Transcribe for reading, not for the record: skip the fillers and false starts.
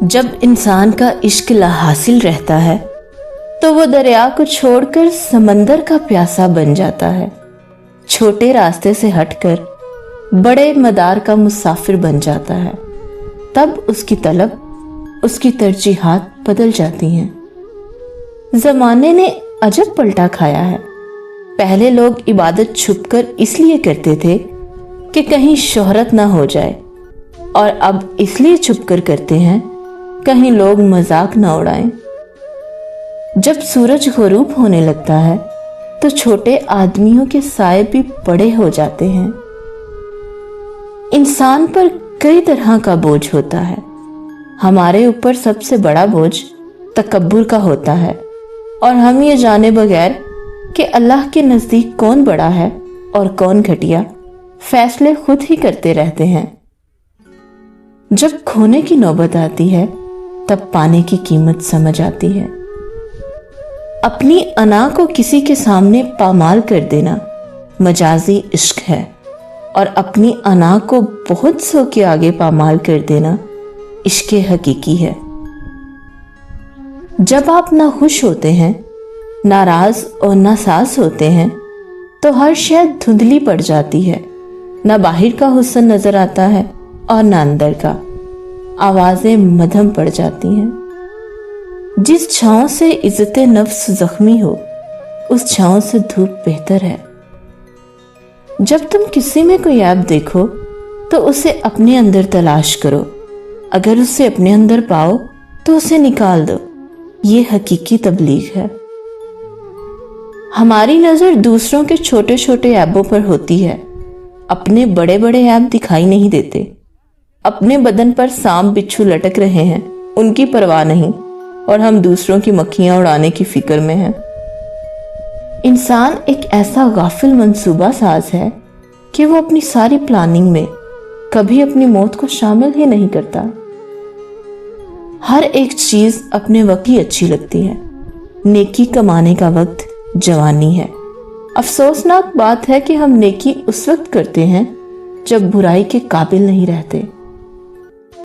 जब इंसान का इश्क लाहासिल रहता है तो वो दरिया को छोड़कर समंदर का प्यासा बन जाता है। छोटे रास्ते से हटकर बड़े मदार का मुसाफिर बन जाता है। तब उसकी तलब, उसकी तरजीहात बदल जाती हैं। जमाने ने अजब पलटा खाया है। पहले लोग इबादत छुपकर इसलिए करते थे कि कहीं शोहरत ना हो जाए, और अब इसलिए छुपकर करते हैं कहीं लोग मजाक ना उड़ाएं। जब सूरज गुरूब होने लगता है तो छोटे आदमियों के साए भी बड़े हो जाते हैं। इंसान पर कई तरह का बोझ होता है। हमारे ऊपर सबसे बड़ा बोझ तकब्बुर का होता है, और हम ये जाने बगैर कि अल्लाह के नजदीक कौन बड़ा है और कौन घटिया, फैसले खुद ही करते रहते हैं। जब खोने की नौबत आती है तब पाने की कीमत समझ आती है। अपनी अना को किसी के सामने पामाल कर देना मजाजी इश्क है, और अपनी अना को बहुत सौ के आगे पामाल कर देना इश्क हकीकी है। जब आप ना खुश होते हैं, नाराज और नासाज होते हैं तो हर शय धुंधली पड़ जाती है। ना बाहर का हुस्न नजर आता है और ना अंदर का। आवाजें मध्यम पड़ जाती हैं। जिस छांव से इज्जत नफ्स जख्मी हो, उस छांव से धूप बेहतर है। जब तुम किसी में कोई ऐब देखो तो उसे अपने अंदर तलाश करो। अगर उसे अपने अंदर पाओ तो उसे निकाल दो। ये हकीकी तबलीग है। हमारी नजर दूसरों के छोटे छोटे ऐबों पर होती है। अपने बड़े बड़े ऐब दिखाई नहीं देते। अपने बदन पर सांप बिच्छू लटक रहे हैं, उनकी परवाह नहीं, और हम दूसरों की मक्खियां उड़ाने की फिक्र में हैं। इंसान एक ऐसा गाफिल मंसूबा साज है कि वो अपनी सारी प्लानिंग में कभी अपनी मौत को शामिल ही नहीं करता। हर एक चीज अपने वक्त ही अच्छी लगती है। नेकी कमाने का वक्त जवानी है। अफसोसनाक बात है कि हम नेकी उस वक्त करते हैं जब बुराई के काबिल नहीं रहते।